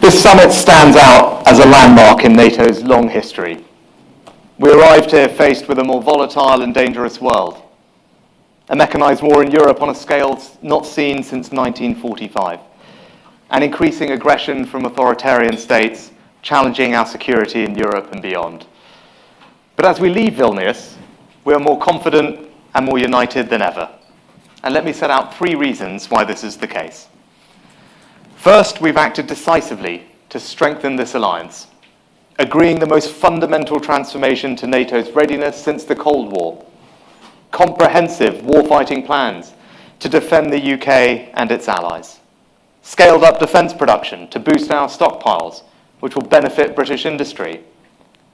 This summit stands out as a landmark in NATO's long history. We arrived here faced with a more volatile and dangerous world, a mechanized war in Europe on a scale not seen since 1945, and increasing aggression from authoritarian states challenging our security in Europe and beyond. But as we leave Vilnius, we are more confident and more united than ever. And let me set out 3 reasons why this is the case. First, we've acted decisively to strengthen this alliance, agreeing the most fundamental transformation to NATO's readiness since the Cold War, comprehensive warfighting plans to defend the UK and its allies, scaled up defence production to boost our stockpiles, which will benefit British industry,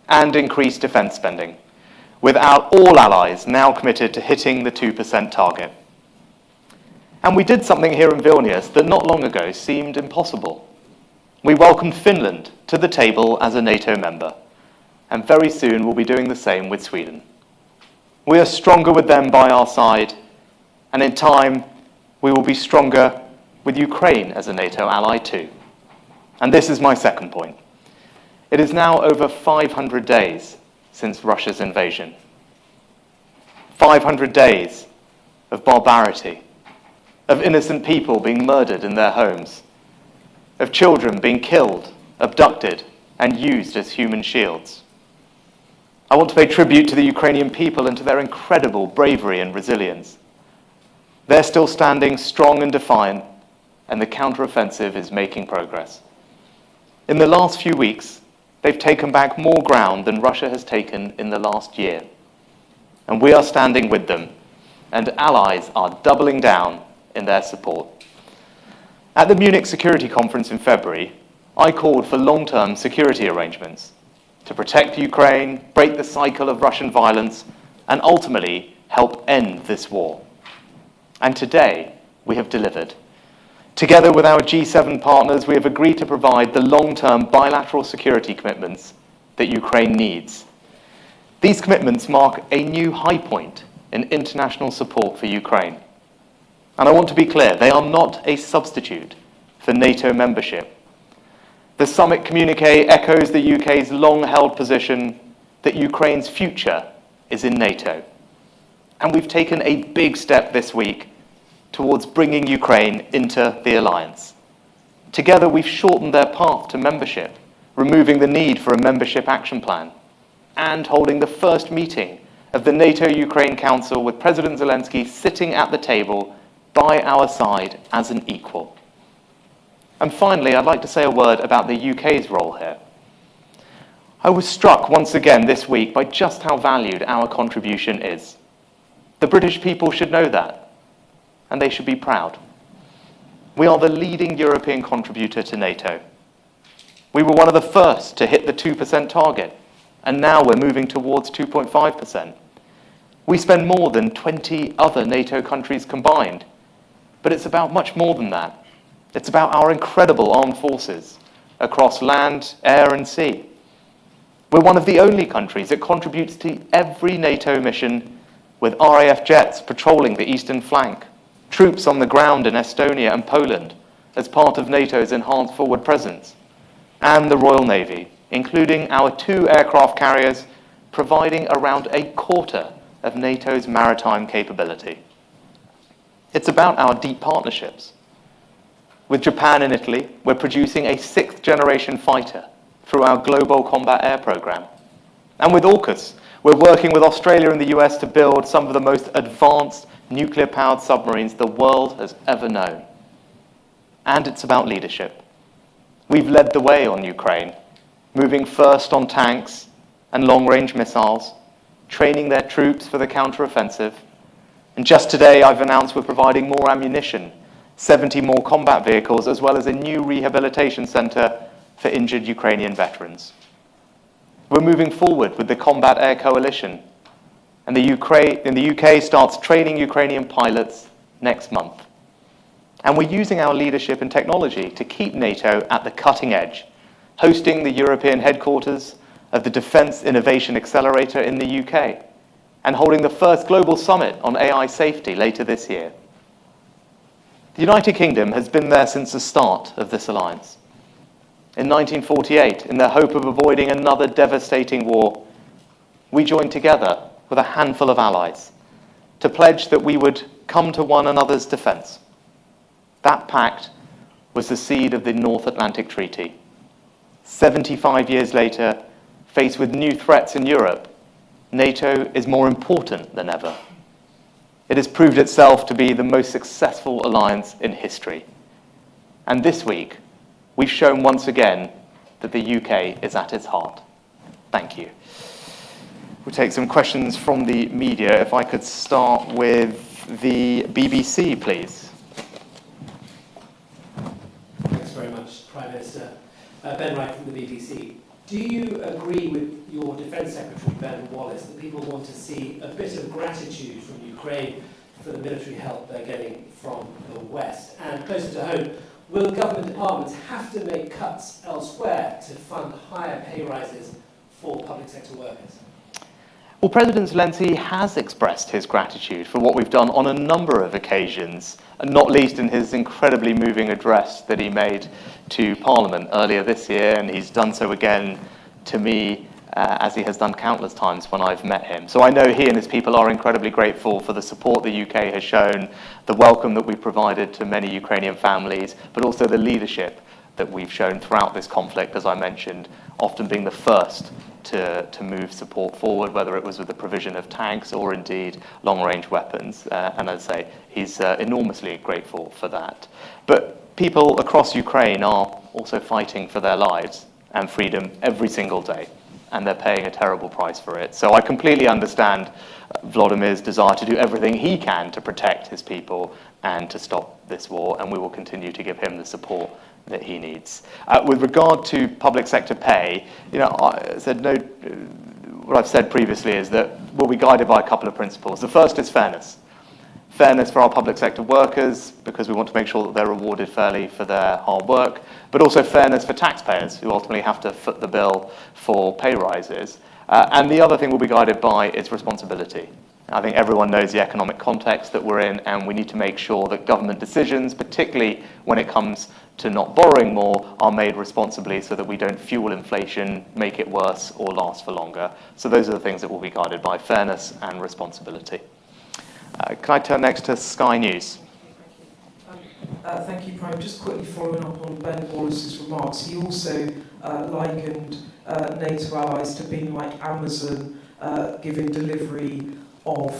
and increased defence spending, with all allies now committed to hitting the 2% target. And we did something here in Vilnius that not long ago seemed impossible. We welcomed Finland to the table as a NATO member, and very soon we'll be doing the same with Sweden. We are stronger with them by our side, and in time, we will be stronger with Ukraine as a NATO ally too. And this is my second point. It is now over 500 days since Russia's invasion. 500 days of barbarity, of innocent people being murdered in their homes, of children being killed, abducted, and used as human shields. I want to pay tribute to the Ukrainian people and to their incredible bravery and resilience. They're still standing strong and defiant, and the counteroffensive is making progress. In the last few weeks, they've taken back more ground than Russia has taken in the last year. And we are standing with them, and allies are doubling down in their support. At the Munich Security Conference in February, I called for long-term security arrangements to protect Ukraine, break the cycle of Russian violence, and ultimately help end this war. And today, we have delivered. Together with our G7 partners, we have agreed to provide the long-term bilateral security commitments that Ukraine needs. These commitments mark a new high point in international support for Ukraine. And I want to be clear, they are not a substitute for NATO membership. The summit communique echoes the UK's long-held position that Ukraine's future is in NATO. And we've taken a big step this week towards bringing Ukraine into the alliance. Together, we've shortened their path to membership, removing the need for a membership action plan, and holding the first meeting of the NATO-Ukraine Council with President Zelensky sitting at the table by our side as an equal. And finally, I'd like to say a word about the UK's role here. I was struck once again this week by just how valued our contribution is. The British people should know that, and they should be proud. We are the leading European contributor to NATO. We were one of the first to hit the 2% target, and now we're moving towards 2.5%. We spend more than 20 other NATO countries combined, but it's about much more than that. It's about our incredible armed forces across land, air, and sea. We're one of the only countries that contributes to every NATO mission, with RAF jets patrolling the eastern flank, troops on the ground in Estonia and Poland as part of NATO's enhanced forward presence, and the Royal Navy, including our 2 aircraft carriers, providing around a quarter of NATO's maritime capability. It's about our deep partnerships. With Japan and Italy, we're producing a 6th-generation fighter through our Global Combat Air Programme. And with AUKUS, we're working with Australia and the US to build some of the most advanced nuclear-powered submarines the world has ever known. And it's about leadership. We've led the way on Ukraine, moving first on tanks and long-range missiles, training their troops for the counteroffensive. And just today, I've announced we're providing more ammunition, 70 more combat vehicles, as well as a new rehabilitation center for injured Ukrainian veterans. We're moving forward with the Combat Air Coalition, and the UK starts training Ukrainian pilots next month. And we're using our leadership and technology to keep NATO at the cutting edge, hosting the European headquarters of the Defence Innovation Accelerator in the UK, and holding the first global summit on AI safety later this year. The United Kingdom has been there since the start of this alliance. In 1948, in the hope of avoiding another devastating war, we joined together with a handful of allies to pledge that we would come to one another's defence. That pact was the seed of the North Atlantic Treaty. 75 years later, faced with new threats in Europe, NATO is more important than ever. It has proved itself to be the most successful alliance in history. And this week, we've shown once again that the UK is at its heart. Thank you. We'll take some questions from the media. If I could start with the BBC, please. Thanks very much, Prime Minister. Ben Wright from the BBC. Do you agree with your Defence Secretary, Ben Wallace, that people want to see a bit of gratitude from Ukraine for the military help they're getting from the West? And closer to home, will government departments have to make cuts elsewhere to fund higher pay rises for public sector workers? Well, President Zelensky has expressed his gratitude for what we've done on a number of occasions, and not least in his incredibly moving address that he made to Parliament earlier this year, and he's done so again to me, as he has done countless times when I've met him. So I know he and his people are incredibly grateful for the support the UK has shown, the welcome that we've provided to many Ukrainian families, but also the leadership that we've shown throughout this conflict, as I mentioned, often being the first to move support forward, whether it was with the provision of tanks or indeed long-range weapons. And as I say, he's enormously grateful for that. But people across Ukraine are also fighting for their lives and freedom every single day, and they're paying a terrible price for it. So I completely understand Volodymir's desire to do everything he can to protect his people and to stop this war, and we will continue to give him the support that he needs. With regard to public sector pay, what I've said previously is that we'll be guided by a couple of principles. The first is fairness. Fairness for our public sector workers, because we want to make sure that they're rewarded fairly for their hard work, but also fairness for taxpayers, who ultimately have to foot the bill for pay rises. And the other thing we'll be guided by is responsibility. I think everyone knows the economic context that we're in, and we need to make sure that government decisions, particularly when it comes to not borrowing more, are made responsibly so that we don't fuel inflation, make it worse, or last for longer. So those are the things that we'll be guided by: fairness and responsibility. Can I turn next to Sky News? Thank you, Prime. Just quickly following up on Ben Wallace's remarks, he also likened NATO allies to being like Amazon giving delivery of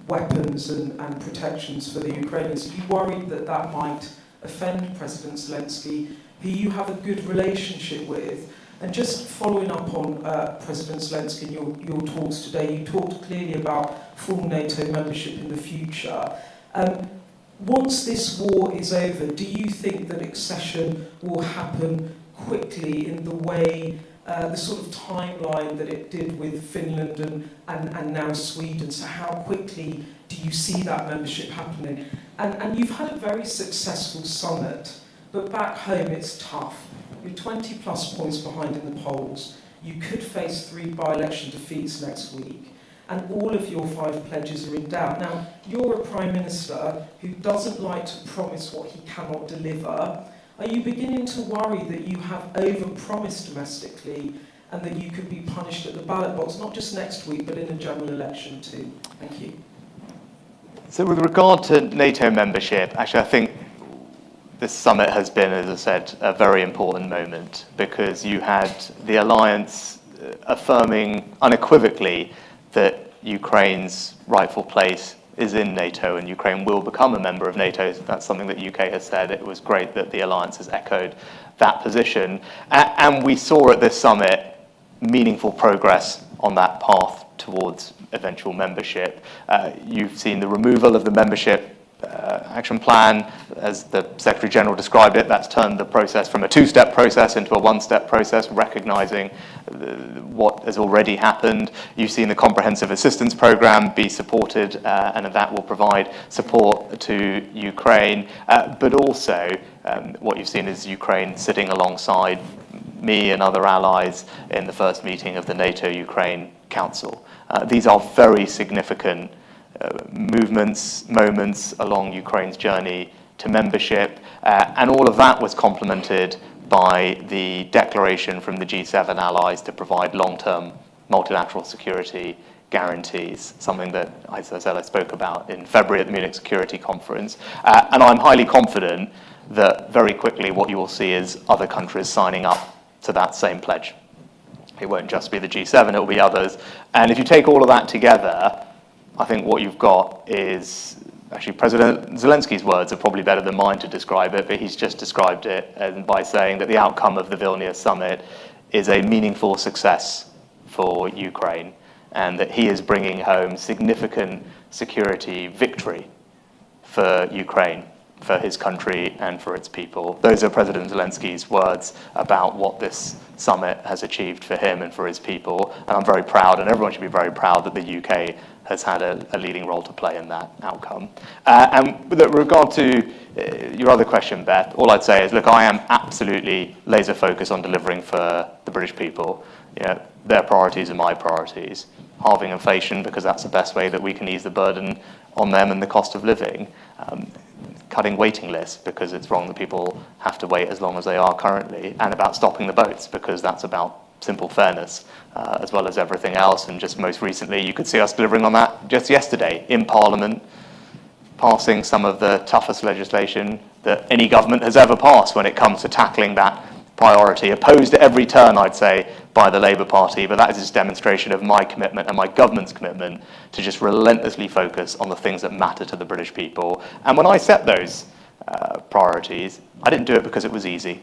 weapons and protections for the Ukrainians. Are you worried that that might offend President Zelensky, who you have a good relationship with? And just following up on President Zelensky and your talks today, you talked clearly about full NATO membership in the future. Once this war is over, do you think that accession will happen quickly in the way, the sort of timeline that it did with Finland and now Sweden? So how quickly do you see that membership happening? And you've had a very successful summit, but back home it's tough. You're 20 plus points behind in the polls. You could face 3 by-election defeats next week. And all of your 5 pledges are in doubt. Now, you're a Prime Minister who doesn't like to promise what he cannot deliver. Are you beginning to worry that you have over-promised domestically and that you could be punished at the ballot box, not just next week, but in a general election too? Thank you. So with regard to NATO membership, actually I think this summit has been, as I said, a very important moment, because you had the alliance affirming unequivocally that Ukraine's rightful place is in NATO and Ukraine will become a member of NATO. That's something that the UK has said. It was great that the alliance has echoed that position. And we saw at this summit meaningful progress on that path towards eventual membership. You've seen the removal of the membership action plan, as the Secretary General described it. That's turned the process from a 2-step process into a 1-step process, recognising what has already happened. You've seen the Comprehensive Assistance Programme be supported, and that will provide support to Ukraine. But also, what you've seen is Ukraine sitting alongside me and other allies in the first meeting of the NATO-Ukraine Council. These are very significant moments along Ukraine's journey to membership, and all of that was complemented by the declaration from the G7 allies to provide long-term multilateral security guarantees, something that, as I said, I spoke about in February at the Munich Security Conference. And I'm highly confident that very quickly what you will see is other countries signing up to that same pledge. It won't just be the G7, it will be others. And if you take all of that together, I think what you've got is, actually President Zelensky's words are probably better than mine to describe it, but he's just described it by saying that the outcome of the Vilnius summit is a meaningful success for Ukraine, and that he is bringing home significant security victory for Ukraine, for his country and for its people. Those are President Zelensky's words about what this summit has achieved for him and for his people. And I'm very proud, and everyone should be very proud, that the UK has had a leading role to play in that outcome. And with regard to your other question, Beth, all I'd say is, look, I am absolutely laser focused on delivering for the British people. You know, their priorities are my priorities. Halving inflation, because that's the best way that we can ease the burden on them and the cost of living. Cutting waiting lists, because it's wrong that people have to wait as long as they are currently, and about stopping the boats, because that's about simple fairness, as well as everything else. And just most recently, you could see us delivering on that just yesterday in Parliament, passing some of the toughest legislation that any government has ever passed when it comes to tackling that priority, opposed at every turn, I'd say, by the Labour Party, but that is just a demonstration of my commitment and my government's commitment to just relentlessly focus on the things that matter to the British people. And when I set those priorities, I didn't do it because it was easy.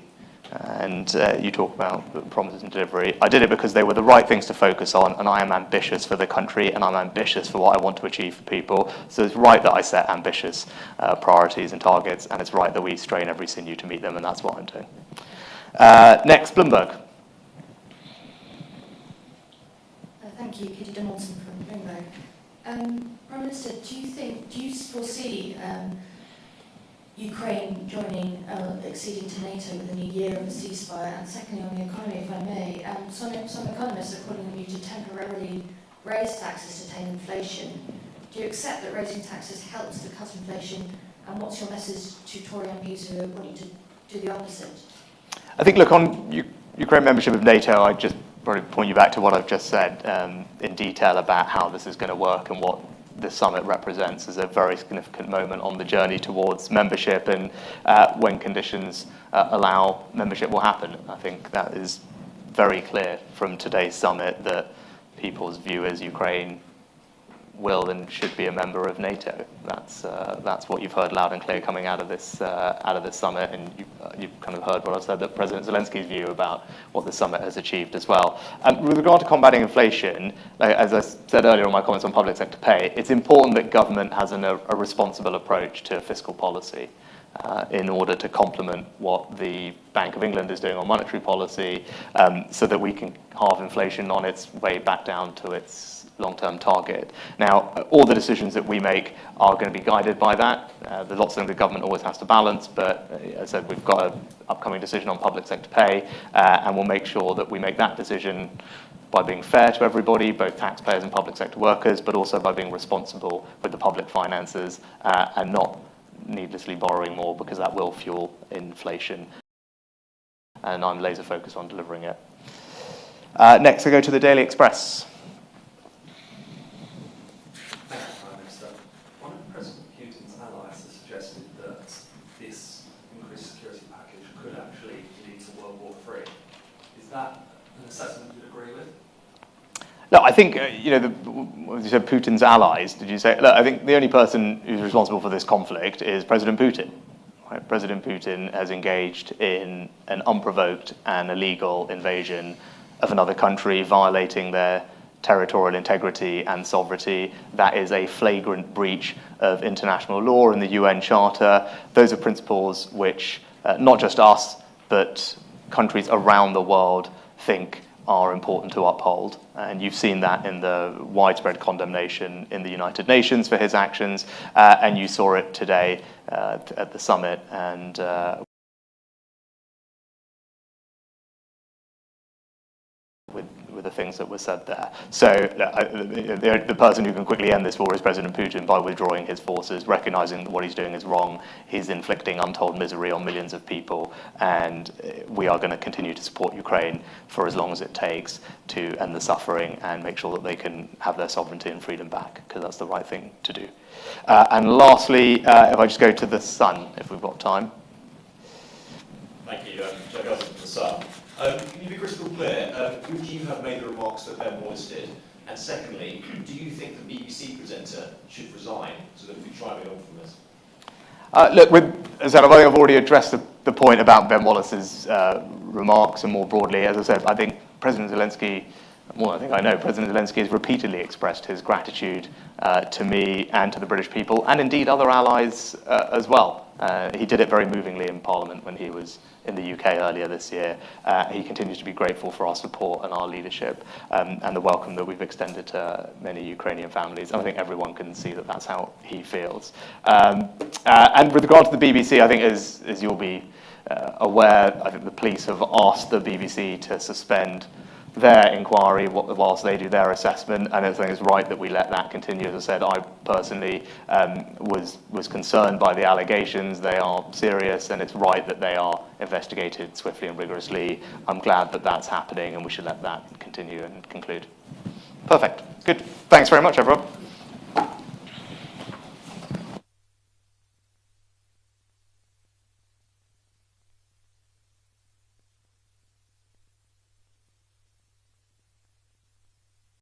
And you talk about promises and delivery. I did it because they were the right things to focus on, and I am ambitious for the country, and I'm ambitious for what I want to achieve for people. So it's right that I set ambitious priorities and targets, and it's right that we strain every sinew to meet them, and that's what I'm doing. Next, Bloomberg. Thank you, Kitty Donaldson from Bloomberg. Prime Minister, do you foresee Ukraine joining, acceding to NATO within a year of a ceasefire? And secondly, on the economy, if I may, some economists are calling on you to temporarily raise taxes to tame inflation. Do you accept that raising taxes helps to cut inflation? And what's your message to Tory MPs who are wanting to do the opposite? I think, look, on Ukraine membership of NATO, I'd just probably point you back to what I've just said in detail about how this is going to work and what this summit represents as a very significant moment on the journey towards membership, and when conditions allow, membership will happen. I think that is very clear from today's summit that people's view is Ukraine will and should be a member of NATO. That's what you've heard loud and clear coming out of this summit, and you've kind of heard what I said, that President Zelensky's view about what the summit has achieved as well. With regard to combating inflation, as I said earlier in my comments on public sector pay, it's important that government has a responsible approach to fiscal policy in order to complement what the Bank of England is doing on monetary policy, so that we can halve inflation on its way back down to its long-term target. Now, all the decisions that we make are going to be guided by that. There's lots of things the government always has to balance, but as I said, we've got an upcoming decision on public sector pay, and we'll make sure that we make that decision by being fair to everybody, both taxpayers and public sector workers, but also by being responsible with the public finances and not needlessly borrowing more, because that will fuel inflation. And I'm laser focused on delivering it. Next, I go to the Daily Express. Thank you, Prime Minister. One of President Putin's allies has suggested that this increased security package could actually lead to World War III. Is that an assessment you'd agree with? Look, I think, you said Putin's allies, did you say? Look, I think the only person who's responsible for this conflict is President Putin. Right? President Putin has engaged in an unprovoked and illegal invasion of another country, violating their territorial integrity and sovereignty. That is a flagrant breach of international law and the UN Charter. Those are principles which not just us, but countries around the world think are important to uphold. And you've seen that in the widespread condemnation in the United Nations for his actions, and you saw it today at the summit. And with the things that were said there. So the person who can quickly end this war is President Putin by withdrawing his forces, recognizing that what he's doing is wrong. He's inflicting untold misery on millions of people, and we are going to continue to support Ukraine for as long as it takes to end the suffering and make sure that they can have their sovereignty and freedom back, because that's the right thing to do. And lastly, if I just go to the Sun, if we've got time. Thank you, Jack Elton from the Sun. Can you be crystal clear? Would you have made the remarks that Ben Wallace did? And secondly, do you think the BBC presenter should resign so that we try and get on from this? Look, as I said, I've already addressed the point about Ben Wallace's remarks, and more broadly, as I said, I think President Zelensky, well, I think I know President Zelensky has repeatedly expressed his gratitude to me and to the British people, and indeed other allies as well. He did it very movingly in Parliament when he was in the UK earlier this year. He continues to be grateful for our support and our leadership, and the welcome that we've extended to many Ukrainian families. And I think everyone can see that that's how he feels. And with regard to the BBC, I think as you'll be aware, I think the police have asked the BBC to suspend their inquiry whilst they do their assessment, and I think it's right that we let that continue. As I said, I personally was concerned by the allegations. They are serious, and it's right that they are investigated swiftly and rigorously. I'm glad that that's happening, and we should let that continue and conclude. Perfect. Good. Thanks very much, everyone.